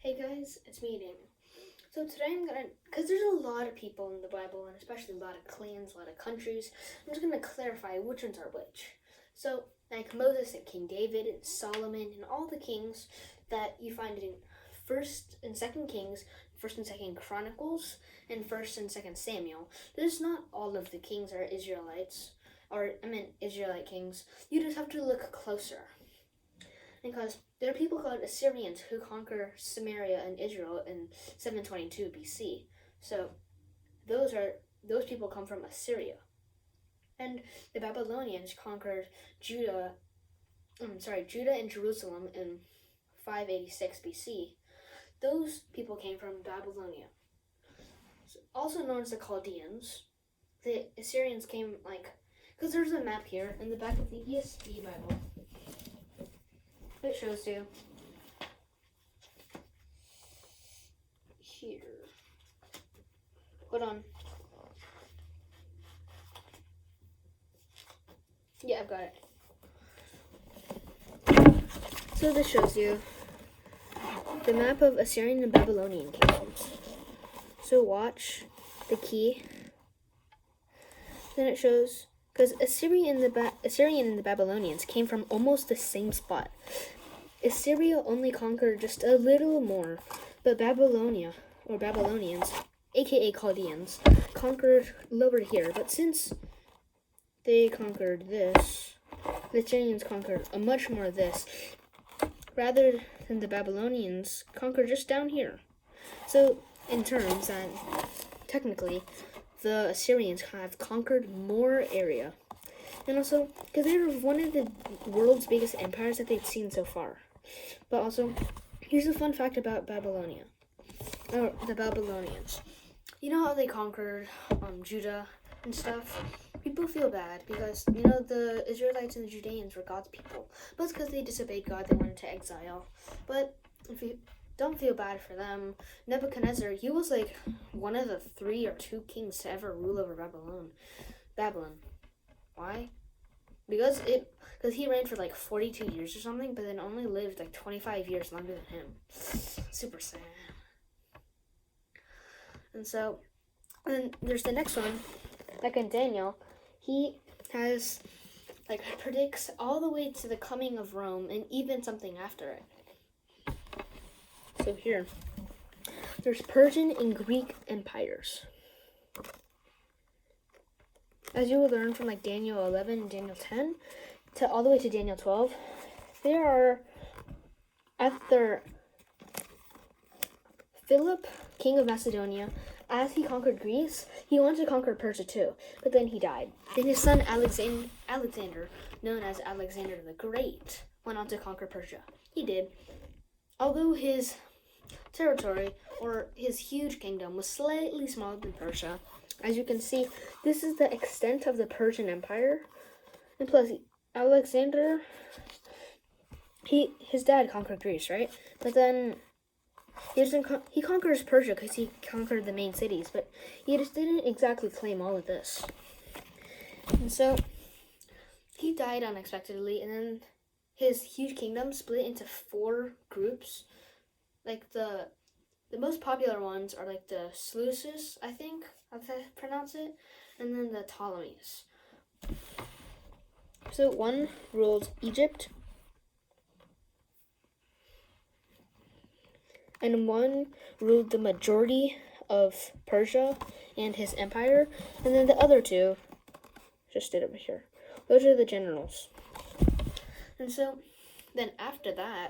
Hey guys, it's me, Daniel. So today because there's a lot of people in the Bible, and especially a lot of clans, a lot of countries, I'm just gonna clarify which ones are which. So, like Moses and King David and Solomon and all the kings that you find in 1st and 2nd Kings, 1st and 2nd Chronicles, and 1st and 2nd Samuel. There's not all of the kings are Israelites, Israelite kings. You just have to look closer. Because there are people called Assyrians who conquer Samaria and Israel in 722 BC. So those people come from Assyria. And the Babylonians conquered Judah and Jerusalem in 586 BC. Those people came from Babylonia. Also known as the Chaldeans. The Assyrians came because there's a map here in the back of the ESV Bible. It shows you here. Hold on. Yeah, I've got it. So this shows you the map of Assyrian and Babylonian kingdoms. So watch the key. Then it shows because Assyrian and the Babylonians came from almost the same spot. Assyria only conquered just a little more, but Babylonia, or Babylonians, aka Chaldeans, conquered over here. But since they conquered this, the Assyrians conquered a much more of this, rather than the Babylonians conquered just down here. So, in terms that technically, the Assyrians have conquered more area. And also, because they're one of the world's biggest empires that they've seen so far. But also, here's a fun fact about Babylonia. Or the Babylonians. You know how they conquered Judah and stuff? People feel bad because, the Israelites and the Judeans were God's people. But it's because they disobeyed God, they went into exile. But if you don't feel bad for them, Nebuchadnezzar, he was one of the 3 or 2 kings to ever rule over Babylon. Why? Because he reigned for 42 years or something, but then only lived 25 years longer than him. Super sad. And so, and there's the next one, in Daniel, he has predicts all the way to the coming of Rome and even something after it. So here, there's Persian and Greek empires. As you will learn from Daniel 11 and Daniel 10 to all the way to Daniel 12, there are, after Philip, king of Macedonia, as he conquered Greece, he wanted to conquer Persia too, but then he died. Then his son Alexander, known as Alexander the Great, went on to conquer Persia. He did. Although his territory, or his huge kingdom, was slightly smaller than Persia. As you can see, this is the extent of the Persian Empire. And plus, Alexander, his dad conquered Greece, right? But then he conquers Persia because he conquered the main cities, but he just didn't exactly claim all of this. And so, he died unexpectedly, and then his huge kingdom split into 4 groups. The most popular ones are the Seleucids, I think, how to pronounce it, and then the Ptolemies. So one ruled Egypt, and one ruled the majority of Persia and his empire, and then the other 2 just stayed over here. Those are the generals. And so then after that,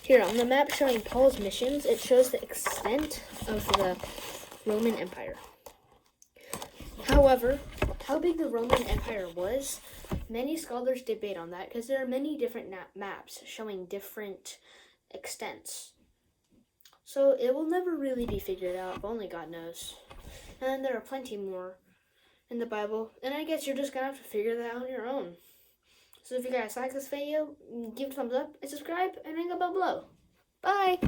here on the map showing Paul's missions, it shows the extent of the Roman Empire. However, how big the Roman Empire was, many scholars debate on that because there are many different maps showing different extents. So it will never really be figured out, if only God knows. And there are plenty more in the Bible, and I guess you're just going to have to figure that out on your own. So if you guys like this video, give it a thumbs up and subscribe and ring the bell below. Bye!